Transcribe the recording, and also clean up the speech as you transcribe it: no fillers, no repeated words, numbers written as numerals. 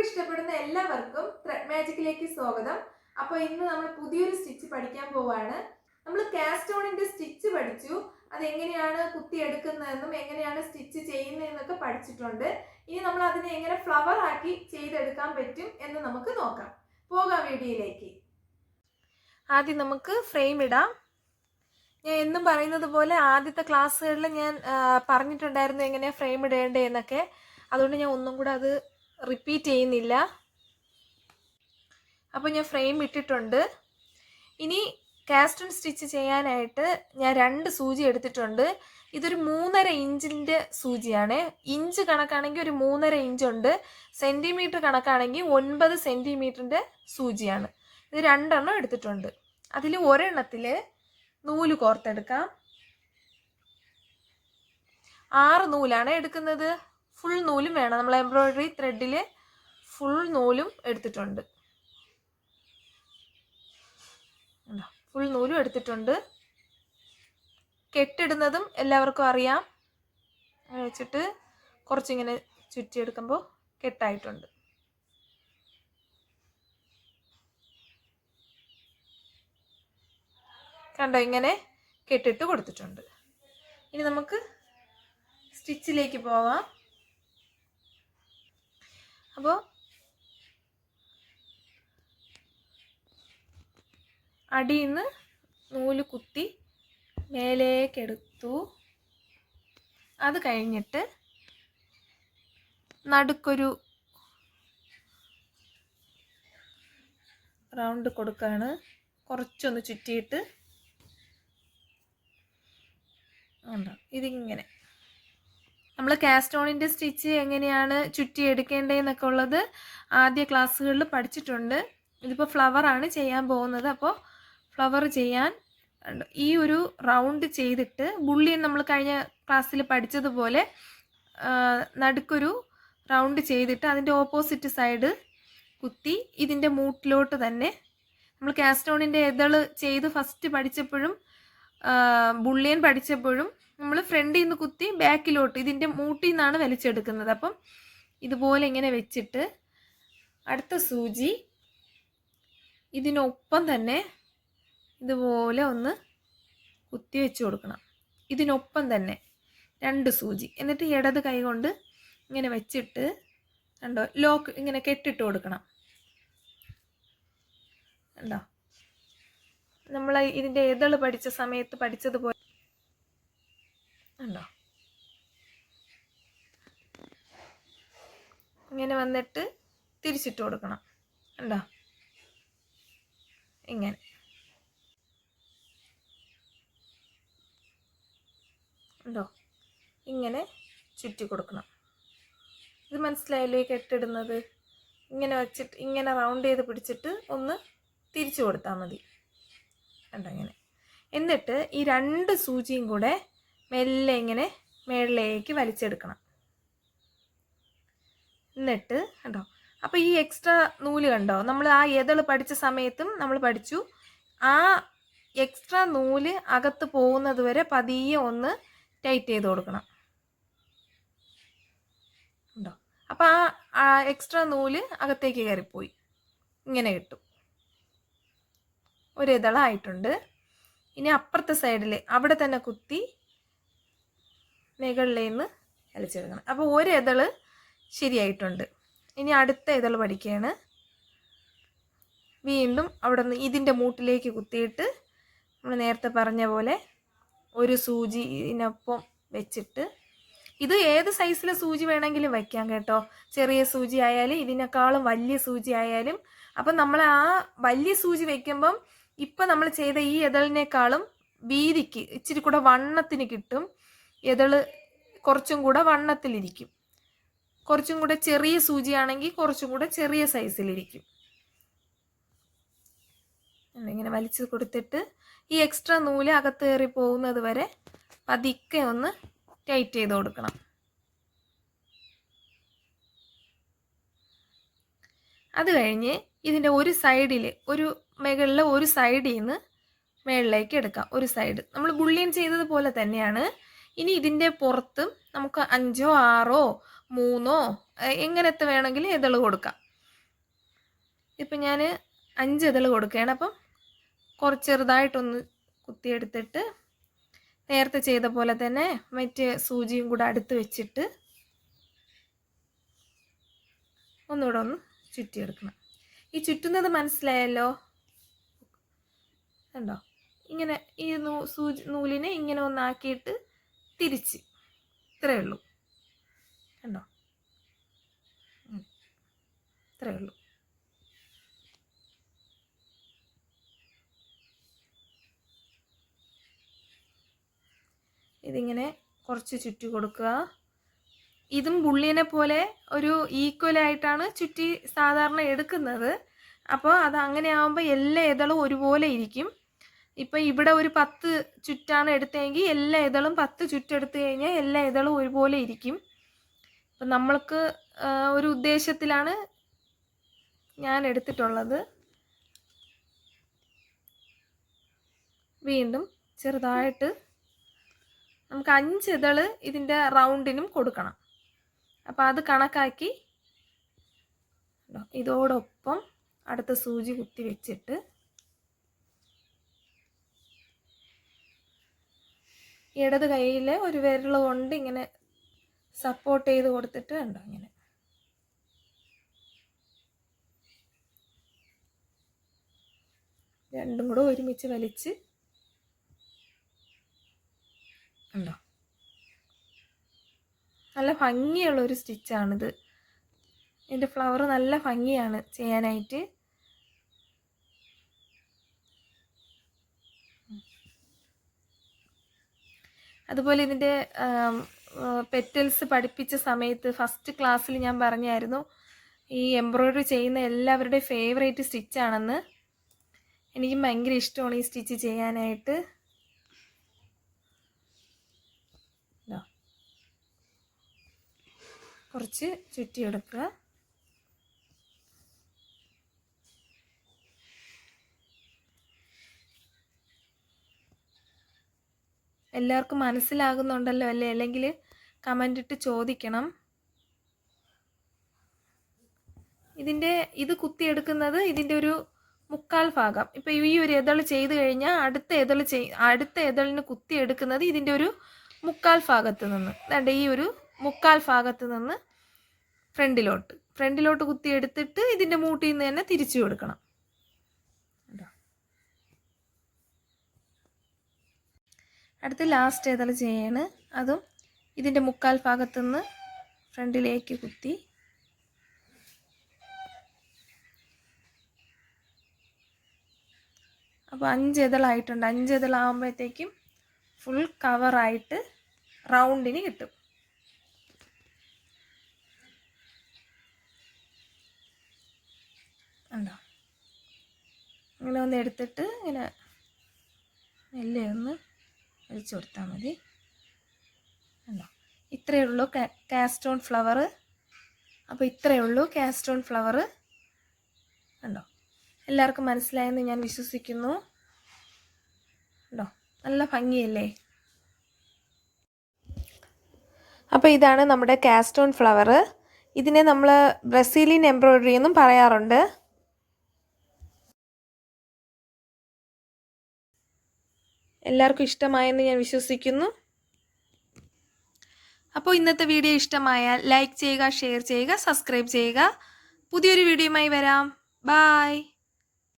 ഇഷ്ടപ്പെടുന്ന എല്ലാവർക്കും ത്രെഡ് മാജിക്കിലേക്ക് സ്വാഗതം. അപ്പോൾ ഇന്ന് നമ്മൾ പുതിയൊരു സ്റ്റിച്ച് പഠിക്കാൻ പോവാണ്. നമ്മൾ കാസ്റ്റ് ഓണിന്റെ സ്റ്റിച്ച് പഠിച്ചു, അതെങ്ങനെയാണ് കുത്തിയെടുക്കുന്നതെന്നും എങ്ങനെയാണ് സ്റ്റിച്ച് ചെയ്യുന്നതെന്നൊക്കെ പഠിച്ചിട്ടുണ്ട്. ഇനി നമ്മൾ അതിനെ എങ്ങനെ ഫ്ലവർ ആക്കി ചെയ്തെടുക്കാൻ പറ്റും എന്ന് നമുക്ക് നോക്കാം. പോകാം വീഡിയോയിലേക്ക്. ആദ്യം നമുക്ക് ഫ്രെയിം ഇടാം. ഞാൻ എന്നും പറയുന്നത് പോലെ ആദ്യത്തെ ക്ലാസ്സുകളിൽ ഞാൻ പറഞ്ഞിട്ടുണ്ടായിരുന്നു എങ്ങനെയാണ് ഫ്രെയിം ഇടേണ്ടത് എന്നൊക്കെ. അതുകൊണ്ട് ഞാൻ ഒന്നും കൂടെ അത് റിപ്പീറ്റ് ചെയ്യുന്നില്ല. അപ്പോൾ ഞാൻ ഫ്രെയിം ഇട്ടിട്ടുണ്ട്. ഇനി കാസ്റ്റ് ഓൺ സ്റ്റിച്ച് ചെയ്യാനായിട്ട് ഞാൻ 2 സൂചി എടുത്തിട്ടുണ്ട്. ഇതൊരു 3.5 ഇഞ്ചിൻ്റെ സൂചിയാണ്. ഇഞ്ച് കണക്കാണെങ്കിൽ ഒരു 3.5 ഇഞ്ചുണ്ട്. സെൻറ്റിമീറ്റർ കണക്കാണെങ്കിൽ 9 സെൻറ്റിമീറ്ററിൻ്റെ സൂചിയാണ്. ഇത് 2 എണ്ണം എടുത്തിട്ടുണ്ട്. അതിൽ ഒരെണ്ണത്തിൽ നൂല് കോർത്തെടുക്കാം. 6 നൂലാണ് എടുക്കുന്നത്. ഫുൾ നൂലും വേണം. നമ്മൾ എംബ്രോയിഡറി ത്രെഡിൽ ഫുൾ നൂലും എടുത്തിട്ടുണ്ട്. ഫുൾ നൂലും എടുത്തിട്ടുണ്ട്. കെട്ടിടുന്നതും എല്ലാവർക്കും അറിയാം. വെച്ചിട്ട് കുറച്ചിങ്ങനെ ചുറ്റിയെടുക്കുമ്പോൾ കെട്ടായിട്ടുണ്ട്. കണ്ടോ, ഇങ്ങനെ കെട്ടിട്ട് കൊടുത്തിട്ടുണ്ട്. ഇനി നമുക്ക് സ്റ്റിച്ചിലേക്ക് പോവാം. അപ്പോൾ അടിയിൽ നിന്ന് നൂല് കുത്തി മേലേക്ക് എടുത്തു. അത് കഴിഞ്ഞിട്ട് നടുക്കൊരു റൗണ്ട് കൊടുക്കുകയാണ്. കുറച്ചൊന്ന് ചുറ്റിയിട്ട് ഉണ്ടോ, ഇതിങ്ങനെ നമ്മൾ കാസ്റ്റ് ഓണിൻ്റെ സ്റ്റിച്ച് എങ്ങനെയാണ് ചുറ്റി എടുക്കേണ്ടതെന്നൊക്കെ ഉള്ളത് ആദ്യ ക്ലാസ്സുകളിൽ പഠിച്ചിട്ടുണ്ട്. ഇതിപ്പോൾ ഫ്ലവറാണ് ചെയ്യാൻ പോകുന്നത്. അപ്പോൾ ഫ്ലവർ ചെയ്യാൻ ഈ ഒരു റൗണ്ട് ചെയ്തിട്ട് ബുള്ളിയൻ നമ്മൾ കഴിഞ്ഞ ക്ലാസ്സിൽ പഠിച്ചതുപോലെ നടുക്കൊരു റൗണ്ട് ചെയ്തിട്ട് അതിൻ്റെ ഓപ്പോസിറ്റ് സൈഡ് കുത്തി ഇതിൻ്റെ മൂട്ടിലോട്ട് തന്നെ നമ്മൾ കാസ്റ്റ് ഓണിൻ്റെ എതള് ചെയ്ത് ഫസ്റ്റ് പഠിച്ചപ്പോഴും ബുള്ളിയൻ പഠിച്ചപ്പോഴും നമ്മൾ ഫ്രണ്ടിൽ നിന്ന് കുത്തി ബാക്കിലോട്ട് ഇതിൻ്റെ മൂട്ടിൽ നിന്നാണ് വലിച്ചെടുക്കുന്നത്. അപ്പം ഇതുപോലെ ഇങ്ങനെ വെച്ചിട്ട് അടുത്ത സൂചി ഇതിനൊപ്പം തന്നെ ഇതുപോലെ ഒന്ന് കുത്തി വെച്ച് കൊടുക്കണം. ഇതിനൊപ്പം തന്നെ 2 സൂചി. എന്നിട്ട് ഇടത് കൈ കൊണ്ട് ഇങ്ങനെ വെച്ചിട്ട് കണ്ടോ ലോക്ക് ഇങ്ങനെ കെട്ടിട്ട് കൊടുക്കണം. കണ്ടോ, നമ്മൾ ഇതിൻ്റെ എതള് പഠിച്ച സമയത്ത് പഠിച്ചതുപോലെ ഉണ്ടോ, ഇങ്ങനെ വന്നിട്ട് തിരിച്ചിട്ട് കൊടുക്കണം. ഉണ്ടോ, ഇങ്ങനെ ഉണ്ടോ, ഇങ്ങനെ ചുറ്റി കൊടുക്കണം. ഇത് മനസ്സിലായല്ലോ ഈ കെട്ടിടുന്നത്. ഇങ്ങനെ വെച്ചിട്ട് ഇങ്ങനെ റൗണ്ട് ചെയ്ത് പിടിച്ചിട്ട് ഒന്ന് തിരിച്ചു കൊടുത്താൽ മതി. കണ്ടോ, ഇങ്ങനെ. എന്നിട്ട് ഈ 2 സൂചിയും കൂടെ മെല്ലെ ഇങ്ങനെ മേളിലേക്ക് വലിച്ചെടുക്കണം. എന്നിട്ട് കണ്ടോ, അപ്പോൾ ഈ എക്സ്ട്രാ നൂല് കണ്ടോ, നമ്മൾ ആ എതള് പഠിച്ച സമയത്തും നമ്മൾ പഠിച്ചു. ആ എക്സ്ട്രാ നൂല് അകത്ത് പോകുന്നത് വരെ പതിയെ ഒന്ന് ടൈറ്റ് ചെയ്ത് കൊടുക്കണം. ഉണ്ടോ, അപ്പോൾ ആ എക്സ്ട്രാ നൂല് അകത്തേക്ക് കയറിപ്പോയി. ഇങ്ങനെ കിട്ടും. ഒരു ഇതളായിട്ടുണ്ട്. ഇനി അപ്പുറത്തെ സൈഡിൽ അവിടെ തന്നെ കുത്തി മുകളിലേന്ന് വലിച്ചെടുക്കണം. അപ്പോൾ ഒരു ഇതള് ശരിയായിട്ടുണ്ട്. ഇനി അടുത്ത ഇതള് പഠിക്കുകയാണ്. വീണ്ടും അവിടെ നിന്ന് ഇതിൻ്റെ മൂട്ടിലേക്ക് കുത്തിയിട്ട് നമ്മൾ നേരത്തെ പറഞ്ഞ പോലെ ഒരു സൂചി ഇതിനൊപ്പം വെച്ചിട്ട്, ഇത് ഏത് സൈസിലെ സൂചി വേണമെങ്കിലും വയ്ക്കാം കേട്ടോ. ചെറിയ സൂചി ആയാലും ഇതിനേക്കാളും വലിയ സൂചി ആയാലും. അപ്പം നമ്മൾ ആ വലിയ സൂചി വയ്ക്കുമ്പം ഇപ്പം നമ്മൾ ചെയ്ത ഈ എതളിനേക്കാളും വീതിക്ക് ഇച്ചിരി കൂടെ വണ്ണത്തിന് കിട്ടും. എതള് കുറച്ചും കൂടെ വണ്ണത്തിലിരിക്കും. കുറച്ചും കൂടെ ചെറിയ സൂചിയാണെങ്കിൽ കുറച്ചും കൂടെ ചെറിയ സൈസിലിരിക്കും. ഇങ്ങനെ വലിച്ചു കൊടുത്തിട്ട് ഈ എക്സ്ട്രാ നൂല് അകത്ത് കയറി പോകുന്നത് വരെ പതുക്കെ ഒന്ന് ടൈറ്റ് ചെയ്ത് കൊടുക്കണം. അത് കഴിഞ്ഞ് ഇതിൻ്റെ ഒരു സൈഡിൽ മുകളിലെ ഒരു സൈഡിൽ നിന്ന് മുകളിലേക്ക് എടുക്കാം. ഒരു സൈഡ് നമ്മൾ ബുള്ളിയൻ ചെയ്തതുപോലെ തന്നെയാണ്. ഇനി ഇതിൻ്റെ പുറത്തും നമുക്ക് 5 6 3 എങ്ങനത്തെ വേണമെങ്കിലും ഇതള് കൊടുക്കാം. ഇപ്പം ഞാൻ 5 ഇതൾ കൊടുക്കുകയാണ്. അപ്പം കുറച്ച് ചെറുതായിട്ടൊന്ന് കുത്തിയെടുത്തിട്ട് നേരത്തെ ചെയ്ത പോലെ തന്നെ മറ്റേ സൂചിയും കൂടെ അടുത്ത് വെച്ചിട്ട് ഒന്നുകൂടെ ഒന്ന് ചുറ്റിയെടുക്കണം. ഈ ചുറ്റുന്നത് മനസ്സിലായല്ലോ? കണ്ടോ? ഇങ്ങനെ ഈ നൂലിനെ ഇങ്ങനെ ഒന്നാക്കിയിട്ട് തിരിച്ച്, ഇത്രയേ ഉള്ളൂ. കണ്ടോ? ഇത്രയേ ഉള്ളൂ. ഇതിങ്ങനെ കുറച്ച് ചുറ്റി കൊടുക്കുക. ഇതും ബുള്ളിയനെ പോലെ ഒരു ഈക്വലായിട്ടാണ് ചുറ്റി സാധാരണ എടുക്കുന്നത്. അപ്പോൾ അത് അങ്ങനെ ആകുമ്പോൾ എല്ലാ ഇതളും ഒരുപോലെ ഇരിക്കും. ഇപ്പം ഇവിടെ ഒരു 10 ചുറ്റാണ് എടുത്തതെങ്കിൽ എല്ലാ ഇതളും 10 ചുറ്റെടുത്ത് കഴിഞ്ഞാൽ എല്ലാ ഇതളും ഒരുപോലെ ഇരിക്കും. അപ്പം നമ്മൾക്ക് ഒരു ഉദ്ദേശത്തിലാണ് ഞാൻ എടുത്തിട്ടുള്ളത്. വീണ്ടും ചെറുതായിട്ട് നമുക്ക് 5 ഇതൾ ഇതിൻ്റെ റൗണ്ടിനും കൊടുക്കണം. അപ്പോൾ അത് കണക്കാക്കി ഇതോടൊപ്പം അടുത്ത സൂചി കുത്തി വെച്ചിട്ട് ഇടത് കൈയിൽ ഒരു വിരൽ കൊണ്ട് ഇങ്ങനെ സപ്പോർട്ട് ചെയ്ത് കൊടുത്തിട്ട് കണ്ടോ ഇങ്ങനെ രണ്ടും കൂടെ ഒരുമിച്ച് വലിച്ച് ഉണ്ടോ. നല്ല ഭംഗിയുള്ളൊരു സ്റ്റിച്ചാണിത്. ഇതിൻ്റെ ഫ്ലവർ നല്ല ഭംഗിയാണ് ചെയ്യാനായിട്ട്. അതുപോലെ ഇതിൻ്റെ പെറ്റൽസ് പഠിപ്പിച്ച സമയത്ത് ഫസ്റ്റ് ക്ലാസ്സിൽ ഞാൻ പറഞ്ഞായിരുന്നു ഈ എംബ്രോയ്ഡറി ചെയ്യുന്ന എല്ലാവരുടെയും ഫേവറേറ്റ് സ്റ്റിച്ചാണെന്ന്. എനിക്കും ഭയങ്കര ഇഷ്ടമാണ് ഈ സ്റ്റിച്ച് ചെയ്യാനായിട്ട്. കുറച്ച് ചുറ്റിയെടുക്കുക. എല്ലാവർക്കും മനസ്സിലാകുന്നുണ്ടല്ലോ അല്ലേ? അല്ലെങ്കിൽ കമൻ്റ് ഇട്ട് ചോദിക്കണം. ഇത് കുത്തിയെടുക്കുന്നത് ഇതിൻ്റെ ഒരു 1/4 ഭാഗം. ഇപ്പം ഈ ഒരു ഇതൾ ചെയ്ത് കഴിഞ്ഞാൽ അടുത്ത ഇതളിന് കുത്തിയെടുക്കുന്നത് ഇതിൻ്റെ ഒരു 1/4 ഭാഗത്ത് നിന്ന് വേണ്ട ഈ ഒരു 1/4 ഭാഗത്ത് നിന്ന് ഫ്രണ്ടിലോട്ട് കുത്തിയെടുത്തിട്ട് ഇതിൻ്റെ മൂട്ടിൽ നിന്ന് തന്നെ തിരിച്ചു കൊടുക്കണം. അടുത്ത് ലാസ്റ്റ് ഇതൾ ചെയ്യാണ്. അതും ഇതിൻ്റെ 1/4 ഭാഗത്തു നിന്ന് ഫ്രണ്ടിലേക്ക് കുത്തി അപ്പോൾ 5 ഇതളായിട്ടുണ്ട്. 5 ഇതളാകുമ്പോഴത്തേക്കും ഫുൾ കവറായിട്ട് റൗണ്ടിന് കിട്ടും. ഉണ്ടോ? ഇങ്ങനെ ഒന്ന് എടുത്തിട്ട് ഇങ്ങനെ മെല്ലെ ഒന്ന് ഒഴിച്ചു കൊടുത്താൽ മതി. ഉണ്ടോ? ഇത്രയേ ഉള്ളൂ കാസ്റ്റോൺ ഫ്ലവർ. അപ്പോൾ ഇത്രയേ ഉള്ളൂ കാസ്റ്റോൺ ഫ്ലവർ. ഉണ്ടോ? എല്ലാവർക്കും മനസ്സിലായെന്ന് ഞാൻ വിശ്വസിക്കുന്നു. ഉണ്ടോ? നല്ല ഭംഗിയല്ലേ? അപ്പോൾ ഇതാണ് നമ്മുടെ കാസ്റ്റോൺ ഫ്ലവർ. ഇതിനെ നമ്മൾ ബ്രസീലിയൻ എംബ്രോയ്ഡറി എന്നും പറയാറുണ്ട്. എല്ലാവർക്കും ഇഷ്ടമായെന്ന് ഞാൻ വിശ്വസിക്കുന്നു. അപ്പോൾ ഇന്നത്തെ വീഡിയോ ഇഷ്ടമായാൽ ലൈക്ക് ചെയ്യുക, ഷെയർ ചെയ്യുക, സബ്സ്ക്രൈബ് ചെയ്യുക. പുതിയൊരു വീഡിയോയുമായി വരാം. ബായ്.